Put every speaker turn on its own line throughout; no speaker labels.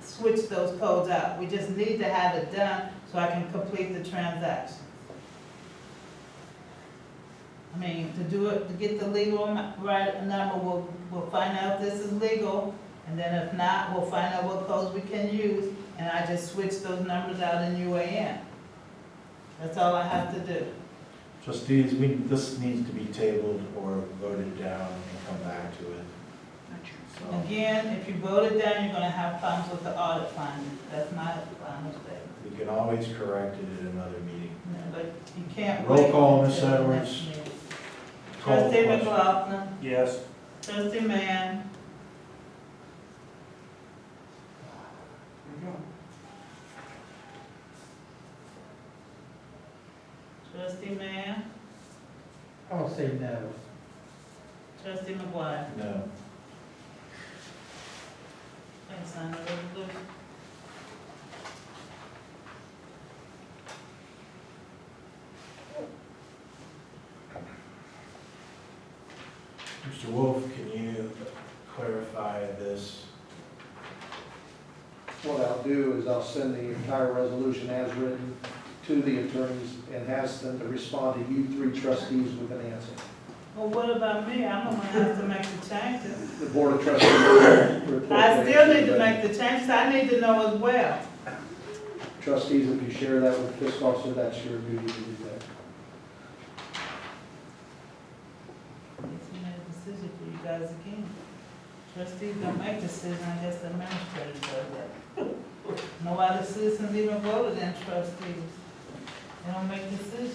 switch those codes out. We just need to have it done so I can complete the transaction. I mean, to do it, to get the legal right number, we'll find out if this is legal, and then if not, we'll find out what codes we can use, and I just switch those numbers out in UAN. That's all I have to do.
Trustees, this needs to be tabled or voted down and come back to it. So,
Again, if you vote it down, you're gonna have problems with the audit finding. That's my final statement.
we can always correct it at another meeting.
No, but you can't
Roll
wait
call,
until
Ms.
the
Edwards.
next meeting.
Call the
Trustee
question.
McLaughlin,
Yes.
trustee Mann, trustee Mann,
I'll say no.
trustee McGuire.
No.
Can't sign the resolution.
Mr. Wolf, can you clarify this?
What I'll do is I'll send the entire resolution as written to the attorneys and ask them to respond to you three trustees with an answer.
Well, what about me? I'm the one that has to make the changes.
The board of trustees will report.
I still need to
but
make the changes. I need to know as well.
Trustees, if you share that with the fiscal officer, that's your duty to do that.
It's made a decision for you guys again. Trustees don't make decisions, I guess the administrators does that. No other citizens even voted in trustees. They don't make decisions.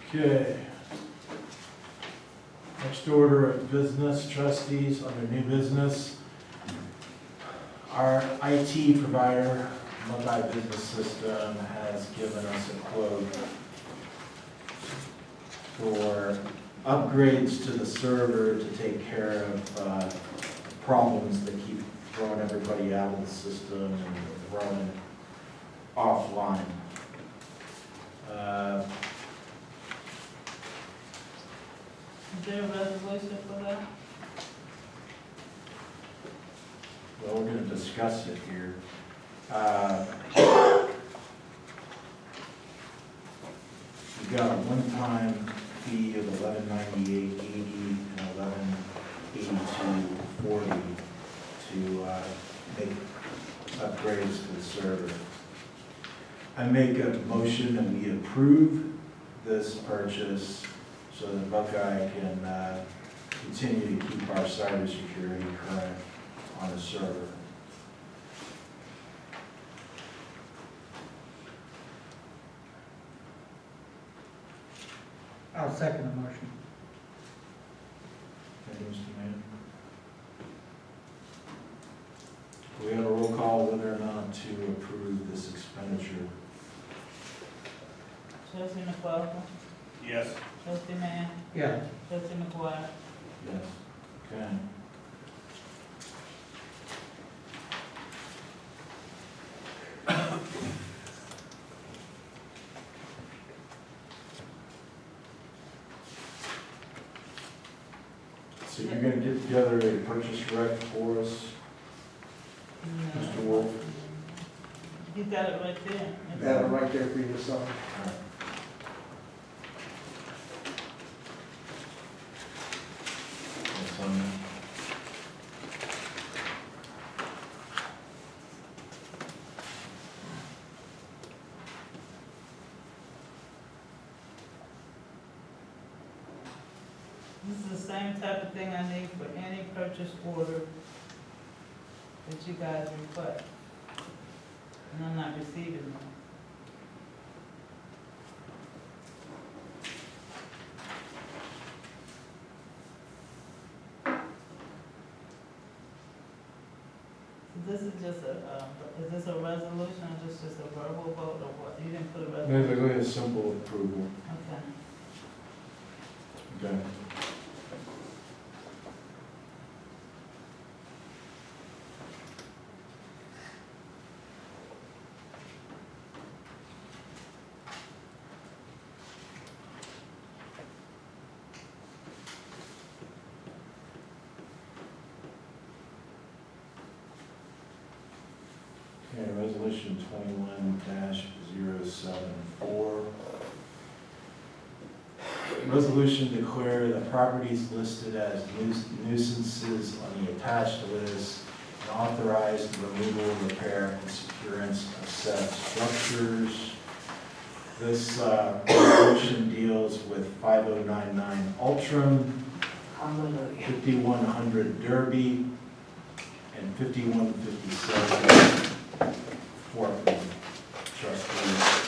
Okay. Next order of business, trustees, under new business. Our IT provider, multi-business system, has given us a quote for upgrades to the server to take care of problems that keep throwing everybody out of the system and running offline.
Is there a resolution for that?
Well, we're gonna discuss it here. We've got a one-time fee of $1198.80 and $1182.40 to make upgrades to the server. I make a motion that we approve this purchase so that Buckeye can continue to keep our cybersecurity current on the server.
I'll second the motion.
Thank you, Mr. Mann. We have a roll call whether or not to approve this expenditure.
Trustee McLaughlin,
Yes.
trustee Mann,
Yeah,
trustee McGuire.
Yes. Okay. So you're gonna get together a purchase rec for us,
No.
Mr. Wolf?
You got it right there.
I have it right there for you to sign.
All right. That's on there.
This is the same type of thing I need for any purchase order that you guys request. And I'm not receiving them. So this is just is this a resolution or just a verbal vote or what? You didn't put a resolution?
Basically a simple approval.
Okay.
Okay. resolution 21-074. Resolution declare the properties listed as nuisances on the attached list and authorize the removal, repair, and securance of said structures. This resolution deals with 5099 Ultram, 5100 Derby, and 5157 Fort Trustees.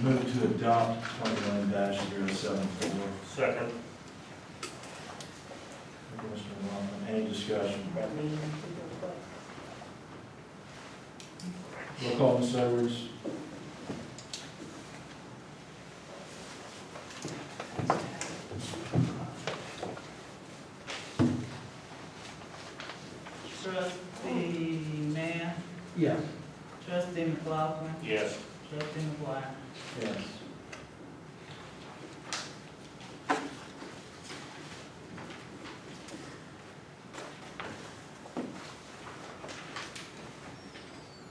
Move to adopt 21-074.
Second.
Thank you, Mr. Lawson. Any discussion? Roll call, Ms. Edwards.
Trustee Mann,
Yes.
trustee McLaughlin,
Yes.
trustee McGuire.
Yes.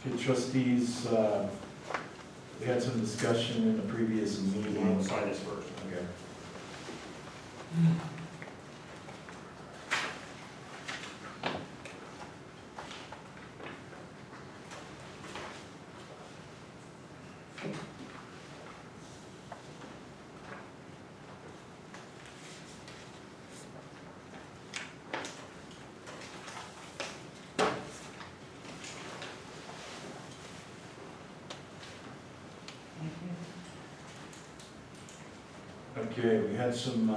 Okay, trustees, we had some discussion in the previous
You want
meeting.
to sign this first?
Okay.
Thank you.
Okay, we had some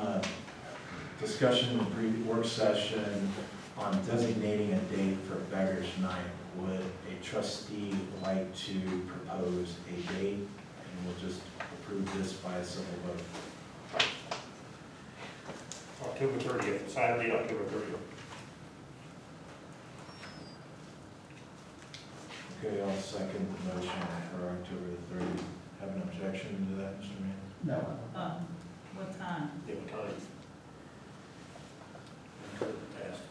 discussion in the work session on designating a date for Beggars Night. Would a trustee like to propose a date? And we'll just approve this by a simple vote.
October 30th, Saturday, October 30th.
Okay, I'll second the motion for October the 30th. Have an objection to that, Mr. Mann?
No.
What time?
Give it time. Passed.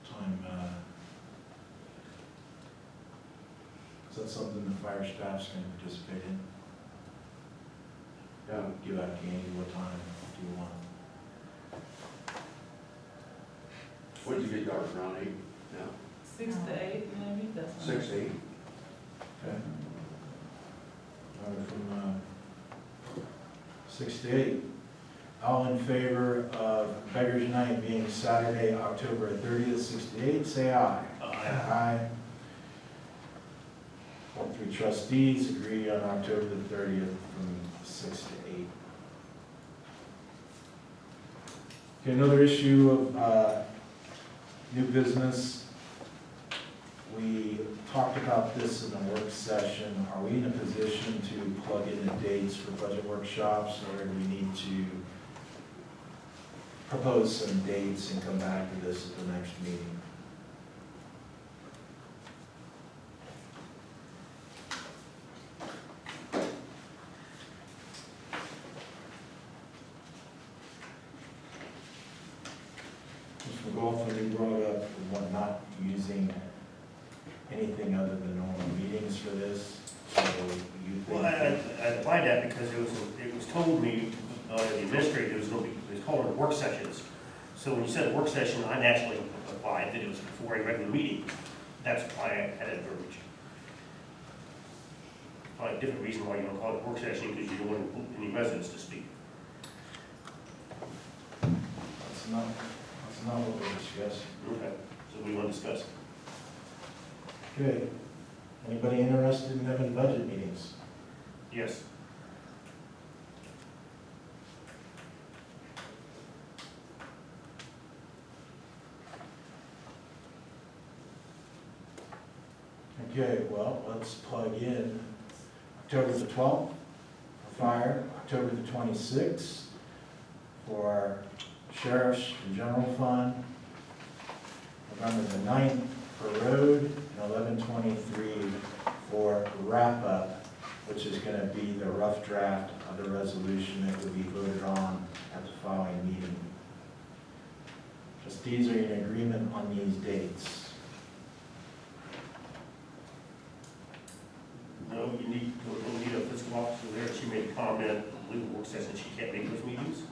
Time, is that something the fire staff's going to participate in? Yeah. Give out candy, what time do you want?
What did you get yours, around 8 now?
6 to 8, maybe, that's.
6, 8?
Okay. From 6 to 8. All in favor of Beggars Night being Saturday, October 30th, 6 to 8, say aye. Aye. All three trustees agree on October the 30th from 6 to 8. Okay, another issue of new business. We talked about this in the work session. Are we in a position to plug in the dates for budget workshops, or do we need to propose some dates and come back to this at the next meeting? Mr. McLaughlin, you brought up what not using anything other than normal meetings for this, so you think?
Well, I applied that because it was told me, the administrator, it was going to be, it was called work sessions. So when you said work session, I naturally applied that it was before a regular meeting. That's why I had that verbiage. Probably a different reason why you don't call it work session, because you don't want any residents to speak.
That's not what we're discussing.
Okay, so we want to discuss.
Okay. Anybody interested in having budget meetings?
Yes.
Okay, well, let's plug in October the 12th for fire, October the 26th for sheriff's and general fund, November the 9th for road, and 11/23 for wrap-up, which is going to be the rough draft of the resolution that will be voted on at the following meeting. Trustees, are you in agreement on these dates?
No, you need, we'll need a fiscal officer there. She made a comment, legal work session, she can't make those meetings. Is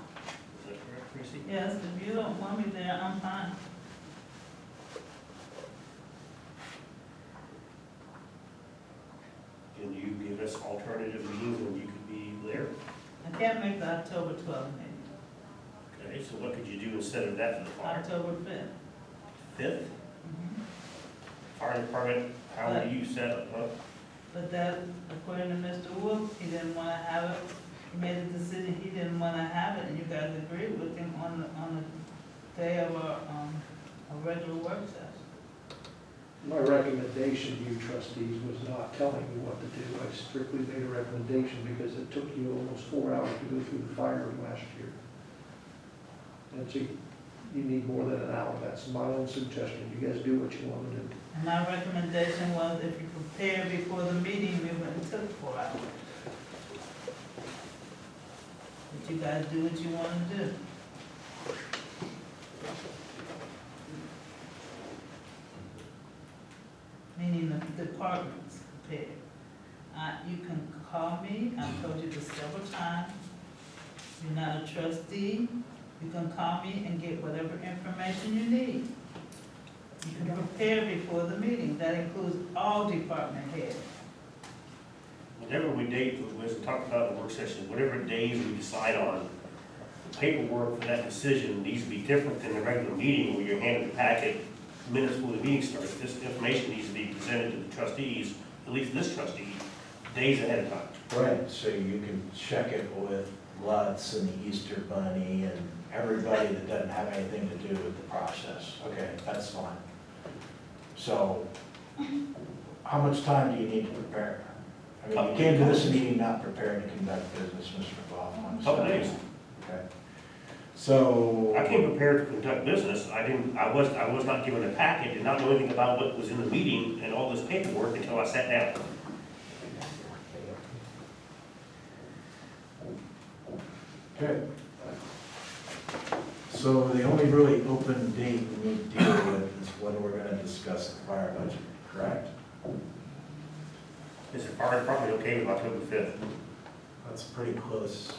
that correct, Tracy?
Yes, if you don't want me there, I'm fine.
Can you give us alternative meetings when you could be there?
I can't make the October 12th meeting,
Okay, so what could you do instead of that for the fire?
October 5th.
Fifth,
Mhm.
fire department, how do you set up?
But that, according to Mr. Wolf, he didn't wanna have it, he made a decision, he didn't wanna have it, and you guys agreed with him on the day of a regular work session.
My recommendation to you trustees was not telling you what to do. I strictly made a recommendation because it took you almost 4 hours to go through the firing last year. And so you need more than an hour. That's my own suggestion. You guys do what you want to do.
And my recommendation was if you prepare before the meeting, we wouldn't took 4 hours. But you guys do what you wanna do. Meaning the departments prepared. You can call me, I've told you this several times. You're not a trustee, you can call me and get whatever information you need. You can prepare before the meeting, that includes all department heads.
Whatever we date, as we talked about in the work session, whatever days we decide on, the paperwork for that decision needs to be different than the regular meeting where you're handed the packet minutes before the meeting starts. This information needs to be presented to the trustees, at least this trustee, days ahead of time.
Right, so you can check it with Lutz and the Easter Bunny and everybody that doesn't have anything to do with the process. Okay, that's fine. So, how much time do you need to prepare? I mean, you came to this meeting not prepared to conduct business, Mr. Goff.
Couple days.
Okay. So.
I came prepared to conduct business. I was not given a packet, did not know anything about what was in the meeting and all this paperwork until I sat down.
Okay. So the only really open date we need to deal with is when we're gonna discuss the fire budget, correct?
Is the fire department okay with October 5th?
That's pretty close.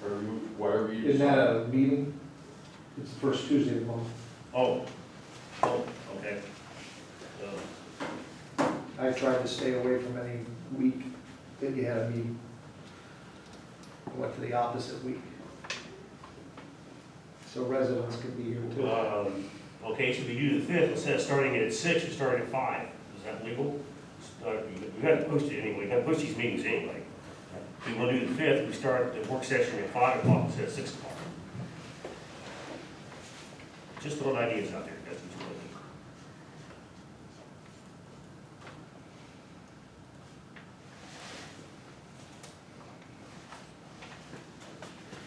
Or whatever you.
Isn't that a meeting? It's the first Tuesday of the month.
Oh, okay.
I tried to stay away from any week that you had a meeting. I went to the opposite week. So residents can be here too.
Okay, so if you do the 5th, instead of starting it at 6, you start at 5. Is that legal? We got to post it anyway, we got to post these meetings anyway. If we want to do the 5th, we start the work session at 5 o'clock instead of 6 o'clock. Just throwing ideas out there, that's what you want to do.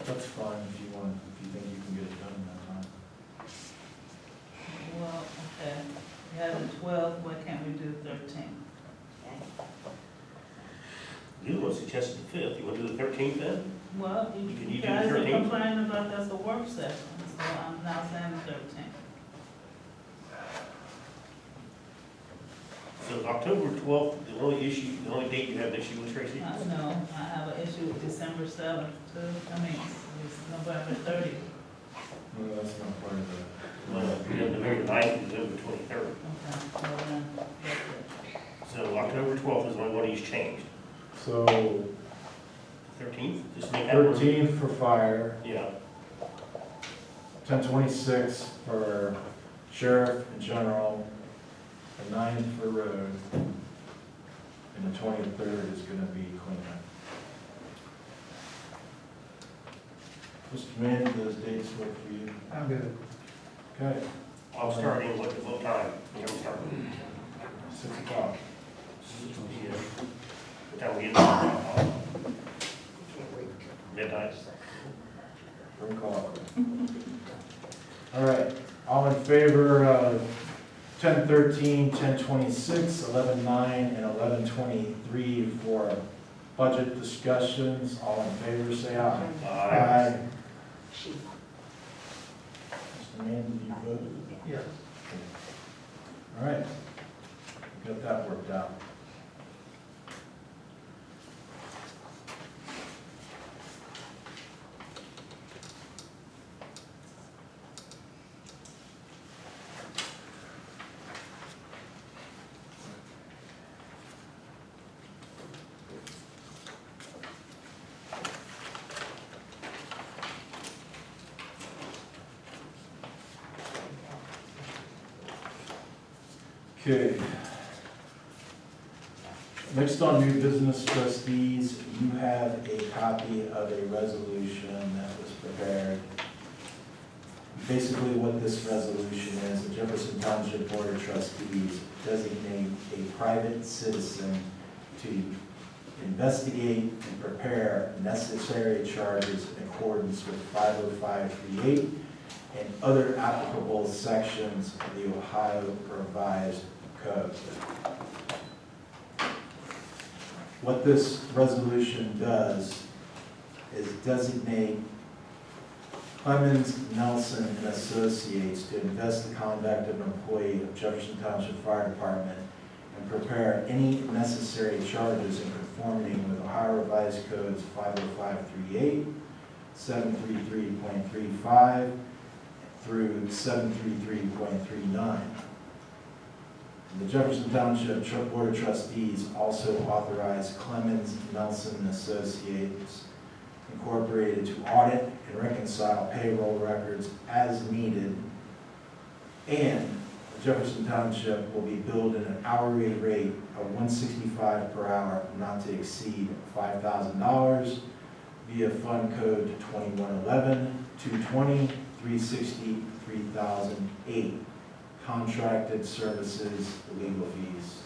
That's fine if you want, if you think you can get it done in that time.
Well, okay, we have the 12th, why can't we do 13th?
You want to suggest the 5th, you want to do the 13th then?
Well,
Can
you
you do
guys
the
are
13th?
complaining about that's a work session, so I'm now saying the 13th.
So is October 12th, the only issue, the only date you have an issue with, Tracy?
I know, I have an issue with December 7th too, it's November 30th.
No, that's not part of the.
Well, you have November 9th and November 23rd.
Okay, well then, that's it.
So October 12th is the only one he's changed.
So
13th, just make that one.
13th for fire,
Yeah,
10/26 for sheriff and general, the 9th for road, and the 23rd is gonna be cleanup. Mr. Manning, those dates work for you?
I'm good.
Okay,
I'll start in what time? You don't start.
6 o'clock.
Yeah. What time we get? Midnight.
From call. All right, all in favor of 10/13, 10/26, 11/9, and 11/23 for budget discussions? All in favor, say aye.
Aye.
Samantha, did you vote?
Yes.
All right, got that worked out. Okay. Next on new business, trustees, you have a copy of a resolution that was prepared. Basically what this resolution is, the Jefferson Township Board of Trustees designate a private citizen to investigate and prepare necessary charges in accordance with 50538 and other applicable sections of the Ohio Revised Code. What this resolution does is designate Clemens, Nelson, and Associates to invest the conduct of an employee of Jefferson Township Fire Department and prepare any necessary charges in conformity with Ohio Revised Codes 50538, 733.35, through 733.39. The Jefferson Township Board of Trustees also authorized Clemens, Nelson, and Associates Incorporated to audit and reconcile payroll records as needed, and Jefferson Township will be billed at an hourly rate of $165 per hour, not to exceed $5,000, via Fund Code 2111, 220, 360, 3008, contracted services, legal fees.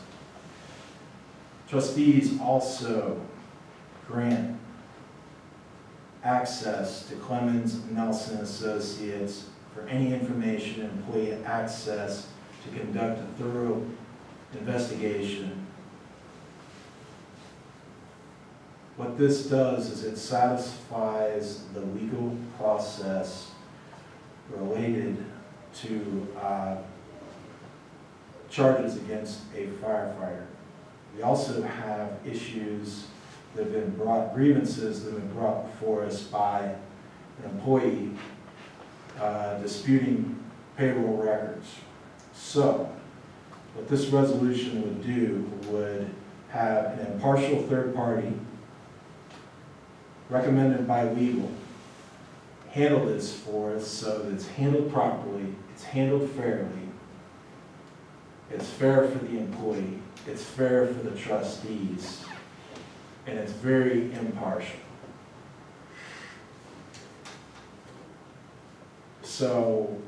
Trustees also grant access to Clemens, Nelson Associates for any information employee access to conduct a thorough investigation. What this does is it satisfies the legal process related to charges against a firefighter. We also have issues that have been brought, grievances that have been brought before us by an employee disputing payroll records. So, what this resolution would do would have an impartial third party recommended by legal handle this for us so that it's handled properly, it's handled fairly, it's fair for the employee, it's fair for the trustees, and it's very impartial. So,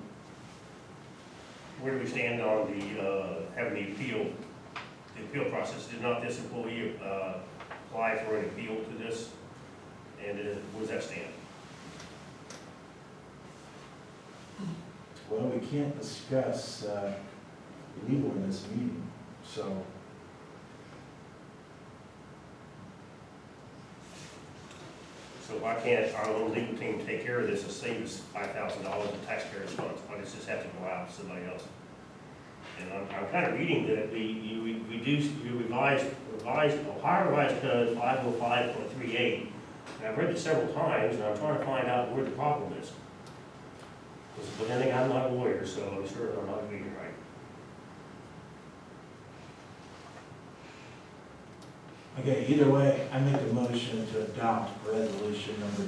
Where do we stand on the, having the appeal process? Did not this employee apply for an appeal to this? And where does that stand?
well, we can't discuss legal in this meeting, so.
So why can't our own legal team take care of this and save us $5,000 in taxpayers' funds? Why does this have to go out to somebody else? And I'm kind of reading that you revised Ohio Revised Code 505.38. And I've read it several times, and I'm trying to find out where the problem is. But then again, I'm not a lawyer, so I'm sure I'm not reading right.
Okay, either way, I make a motion to adopt resolution number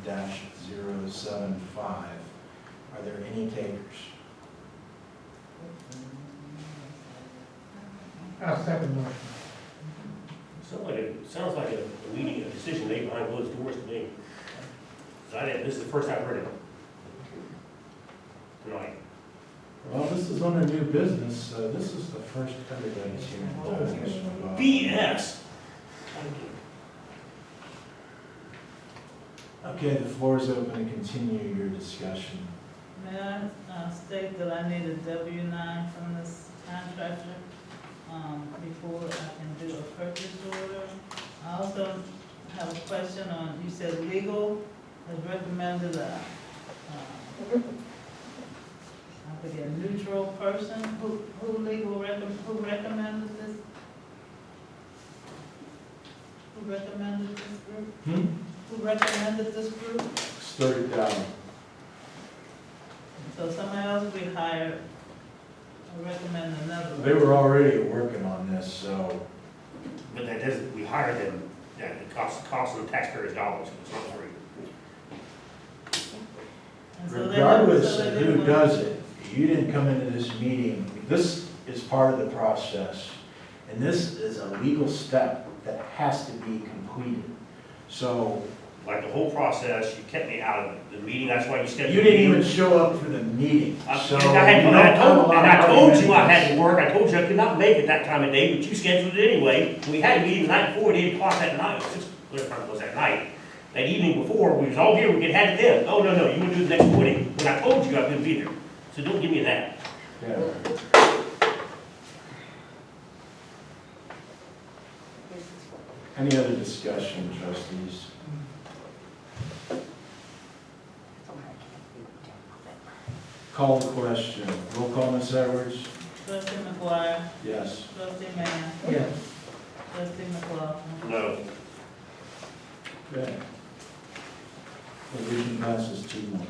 21-075. Are there any takers?
I'll second the motion.
Sounds like a meeting, a decision made behind closed doors to me. 'Cause this is the first I've heard of it tonight.
Well, this is under new business, so this is the first everybody's hearing.
BS.
Okay, the floor is open to continue your discussion.
May I state that I need a W-9 from this contractor before I can do a purchase order? I also have a question on, you said legal has recommended a forget, neutral person, who recommended this? Who recommended this group? Who recommended this group?
Started down.
So somebody else we hired, I recommend another one.
They were already working on this, so
But that doesn't, we hired them, that it costs the taxpayers dollars, it's not free.
And so they-
regardless
so
of
they
who
went-
does it, you didn't come into this meeting, this is part of the process. And this is a legal step that has to be completed. So,
Like the whole process, you kept me out of it. The meeting, that's why you scheduled.
you didn't even show up for the meeting, so.
And I
you don't have a lot of
told you I
argument.
had to work, I told you I could not make it that time of day, but you scheduled it anyway. We had a meeting the night before, at 8 o'clock that night, whatever time it was that night. That evening before, we was all here, we could have it then. Oh, no, you would do the next morning, when I told you I couldn't be there. So don't give me that.
Yeah. Any other discussion, trustees? Call the question. Roll call, Ms. Edwards?
Trustee McGuire,
Yes.
trustee Mann,
Yes.
trustee McLaughlin.
No.
Okay. Resolution passes 2-1.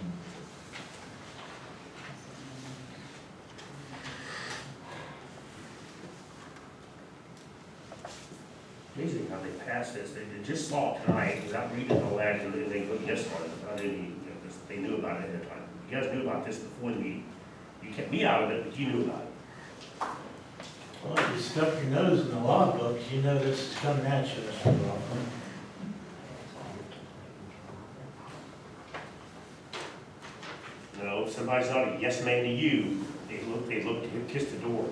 Amazing how they passed this, they just saw it tonight, without reading all that, and they put this on it, I didn't even, they knew about it ahead of time. You guys knew about this before the meeting, you kept me out of it, but you knew about it.
Well, if you stuck your nose in the law books, you know this is coming at you, Mr. Laughlin.
No, if somebody's not a yes man to you, they look to kiss the door.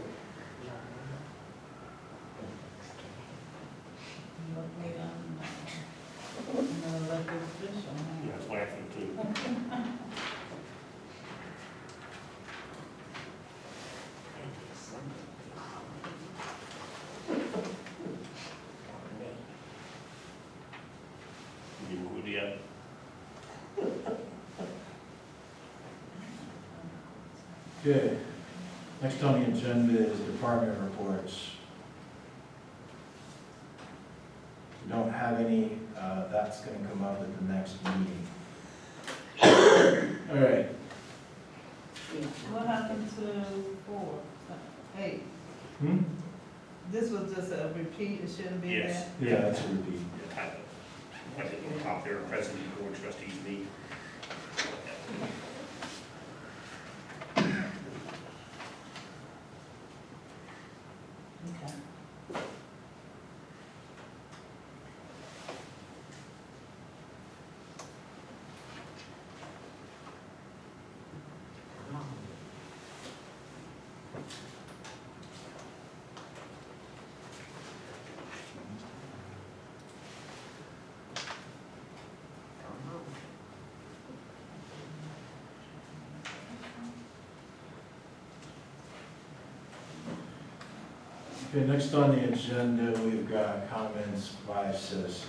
An elected official, huh?
Yeah, that's what I think too. You moved yet?
Okay. Next on the agenda is department reports. We don't have any, that's gonna come up at the next meeting. All right.
What happened to 4, 8?
Hmm?
This was just a repeat, it shouldn't be there?
Yes.
Yeah, that's a repeat.
Yeah, type it. I think on top there, president, board, trustees, me.
Okay.
Okay, next on the agenda, we've got comments by citizens.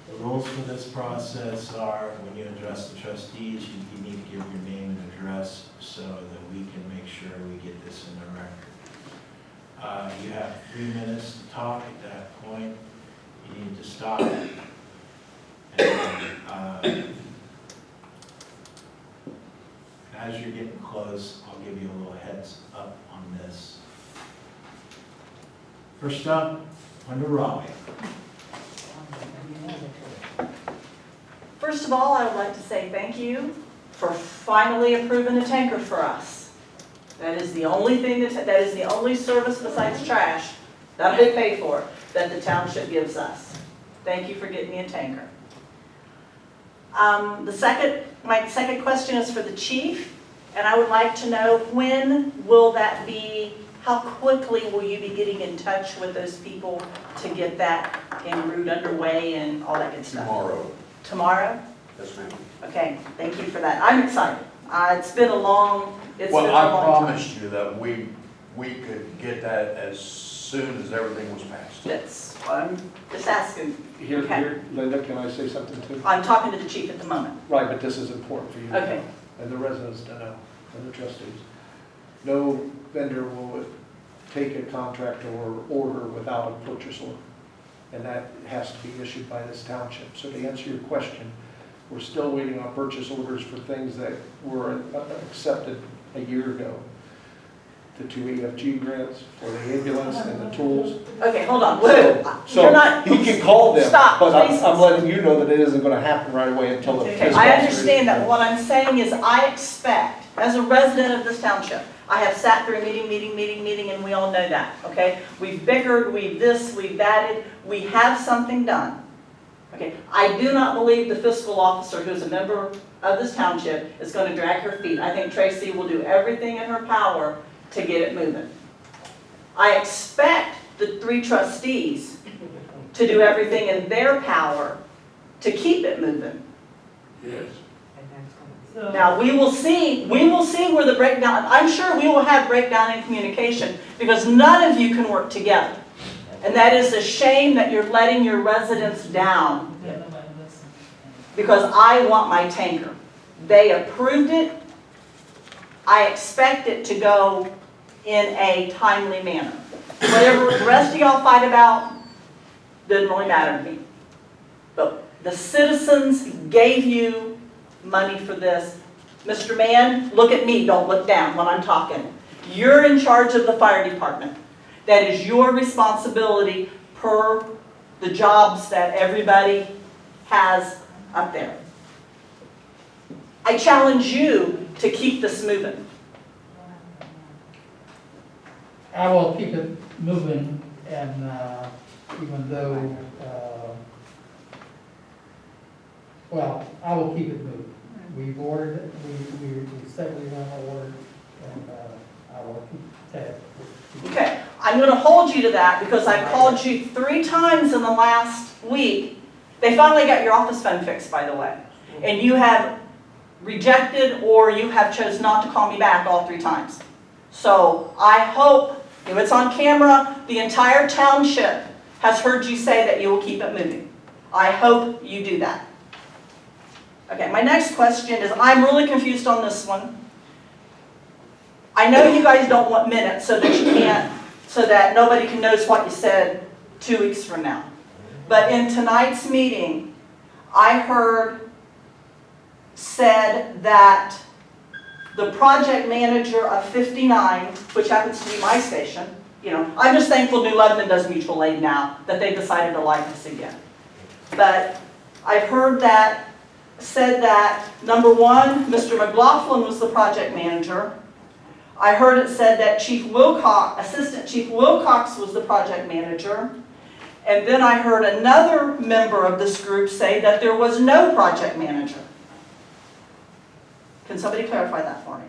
The rules for this process are, when you address the trustees, you need to give your name and address so that we can make sure we get this in the record. You have 3 minutes to talk at that point. You need to stop. And, as you're getting close, I'll give you a little heads up on this. First up, under Raleigh.
First of all, I would like to say thank you for finally approving a tanker for us. That is the only thing that is the only service besides trash that I pay for that the township gives us. Thank you for getting me a tanker. My second question is for the chief, and I would like to know, when will that be? How quickly will you be getting in touch with those people to get that en route underway and all that good stuff?
Tomorrow.
Tomorrow?
Yes, ma'am.
Okay, thank you for that. I'm excited. It's been a long time.
Well, I promised you that we could get that as soon as everything was passed.
That's what I'm just asking. Okay.
Linda, can I say something too?
I'm talking to the chief at the moment.
Right, but this is important for you to know,
Okay.
and the residents to know. and the trustees, no vendor will take a contract or order without a purchase order. And that has to be issued by this township. So to answer your question, we're still waiting on purchase orders for things that were accepted a year ago. The 2 EFG grants for the ambulance and the tools.
Okay, hold on,
So
you're not.
he can call them,
Stop,
but
please.
I'm letting you know that it isn't gonna happen right away until the
Okay,
fiscal.
I understand that, but what I'm saying is I expect, as a resident of this township, I have sat through meeting, and we all know that, okay? We've bickered, we've thatted, we have something done. Okay, I do not believe the fiscal officer who's a member of this township is gonna drag her feet. I think Tracy will do everything in her power to get it moving. I expect the 3 trustees to do everything in their power to keep it moving.
Yes.
So-
Now, we will see where the breakdown, I'm sure we will have breakdown in communication because none of you can work together. And that is a shame that you're letting your residents down
Yeah, nobody listens.
because I want my tanker. They approved it. I expect it to go in a timely manner. Whatever the rest of y'all fight about doesn't really matter to me. But the citizens gave you money for this. Mr. Mann, look at me, don't look down when I'm talking. You're in charge of the fire department. That is your responsibility per the jobs that everybody has up there. I challenge you to keep this moving.
I will keep it moving, and even though, well, I will keep it moving. We've ordered it, we said we were going to order it, and I will keep that.
Okay, I'm going to hold you to that because I've called you 3 times in the last week. They finally got your office phone fixed, by the way. And you have rejected or you have chose not to call me back all 3 times. So I hope, if it's on camera, the entire township has heard you say that you will keep it moving. I hope you do that. Okay, my next question is, I'm really confused on this one. I know you guys don't want minutes so that you can't, so that nobody can notice what you said 2 weeks from now. But in tonight's meeting, I heard said that the project manager of 59, which happens to be my station, you know, I'm just thankful New Lebanon does mutual aid now, that they decided to like us again. But I've heard that, said that, number 1, Mr. McLaughlin was the project manager. I heard it said that Assistant Chief Wilcox was the project manager. And then I heard another member of this group say that there was no project manager. Can somebody clarify that for me?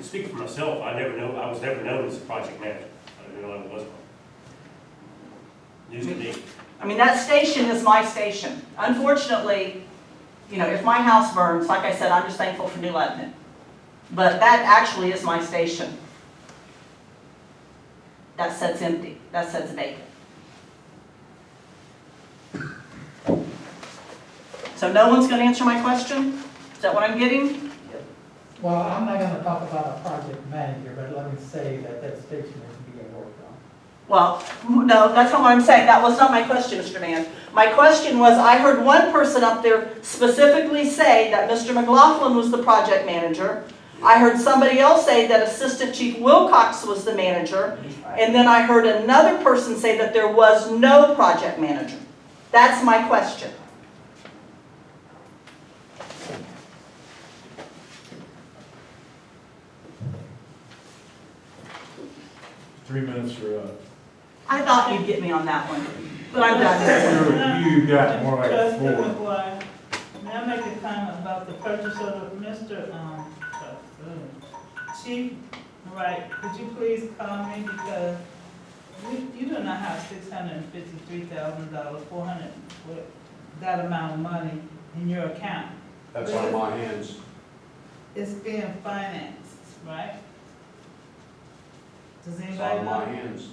Speaking for myself, I was never known as a project manager. I didn't know I was one. News to me.
I mean, that station is my station. Unfortunately, you know, if my house burns, like I said, I'm just thankful for New Lebanon. But that actually is my station. That sits empty. That sits vacant. So no one's going to answer my question? Is that what I'm getting?
Well, I'm not going to talk about a project manager, but let me say that that station is being worked on.
Well, no, that's not what I'm saying. That was not my question, Mr. Mann. My question was, I heard one person up there specifically say that Mr. McLaughlin was the project manager. I heard somebody else say that Assistant Chief Wilcox was the manager. And then I heard another person say that there was no project manager. That's my question.
Three minutes for,
I thought you'd get me on that one, but I'm done.
you got more like
Trustee
4.
McGuire, may I make a comment about the purchase order, Mr. Chief, right, could you please call me, because you do not have $653,000, 400, that amount of money in your account.
That's on my hands.
It's being financed, right? Does
It's
anybody
on
know?
my hands.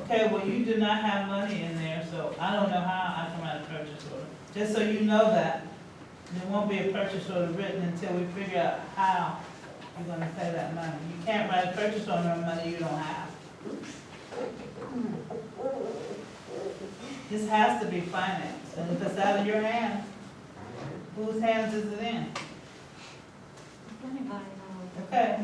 Okay, well, you do not have money in there, so I don't know how I can write a purchase order. Just so you know that, There won't be a purchase order written until we figure out how you're gonna pay that money. You can't write a purchase order on money you don't have. This has to be financed, and if it's out of your hands, whose hands is it in? Okay,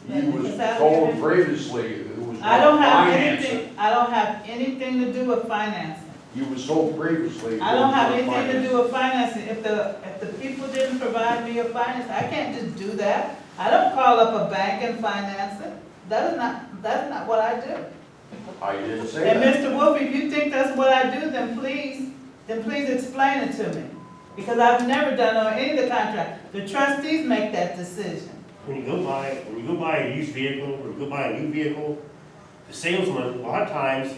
You
if
was
it's out of your
told
hands-
previously it was
I don't
not
have
financing.
anything, I don't have anything to do with financing.
You was told previously. it
I don't
was
have
not
anything to
financing.
do with financing. If the people didn't provide me a finance, I can't just do that. I don't call up a bank and finance it. That's not what I do.
I didn't say
And
that.
Mr. Wolf, if you think that's what I do, then please explain it to me. Because I've never done on any of the contract. The trustees make that decision.
When you go buy a used vehicle, or you go buy a new vehicle, the salesman, a lot of times,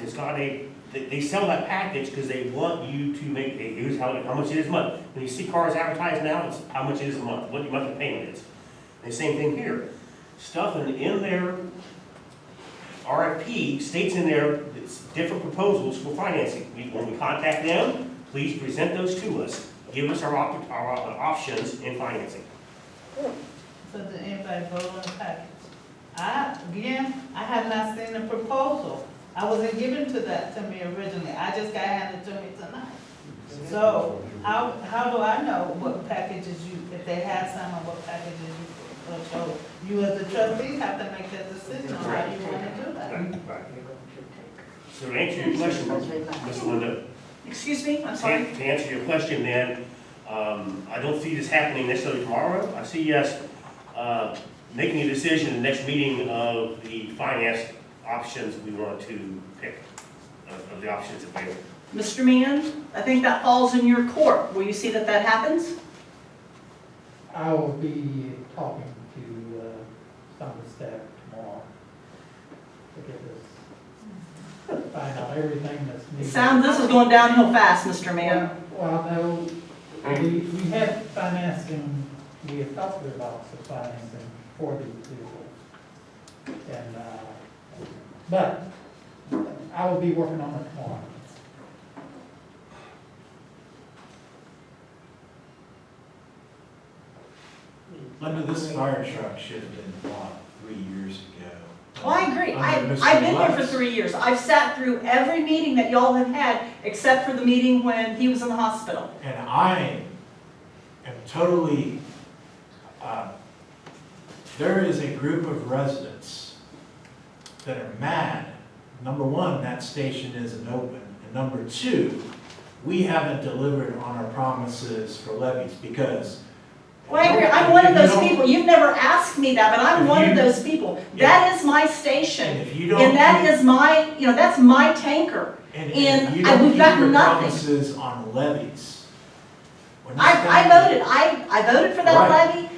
they sell that package because they want you to make, hey, here's how much it is a month. When you see cars advertised now, it's how much it is a month, what your monthly payment is. And the same thing here. Stuff in their RFP states in there, it's different proposals for financing. When we contact them, please present those to us. Give us our options in financing.
So did anybody vote on the package? I have not seen the proposal. I wasn't given to me originally. I just got handed to me tonight. So how do I know what packages if they have some, or what packages you put? So you as the trustees have to make that decision on how you want to do that.
Right. So to answer your question, Ms. Linda,
Excuse me, I'm sorry.
to answer your question then, I don't see this happening necessarily tomorrow. I see us making a decision in the next meeting of the finance options we want to pick, of the options available.
Mr. Mann, I think that falls in your court. Will you see that that happens?
I will be talking to some of the staff tomorrow to get this, find out everything that's needed.
This is going downhill fast, Mr. Mann.
Well, no, we had financing, we had talked about some financing for these vehicles. And, but I will be working on it tomorrow.
Linda, this fire truck should have been bought 3 years ago.
Well, I agree.
Under Mr.
I've been here for
Lutz.
3 years. I've sat through every meeting that y'all have had, except for the meeting when he was in the hospital.
And I am totally, there is a group of residents that are mad. Number one, that station isn't open. And number two, we haven't delivered on our promises for levies because.
Well, I agree. I'm one of
If you
those
don't-
people. You've never asked me that, but I'm
If
one of
you-
those people.
Yeah.
That is my
And
station.
if you don't.
And that
keep-
is my, that's my tanker.
And
and
if you
I-
don't
we've
keep
gotten
your
nothing.
promises on levies. when this
I
guy-
voted. I voted for that
Right.
levy.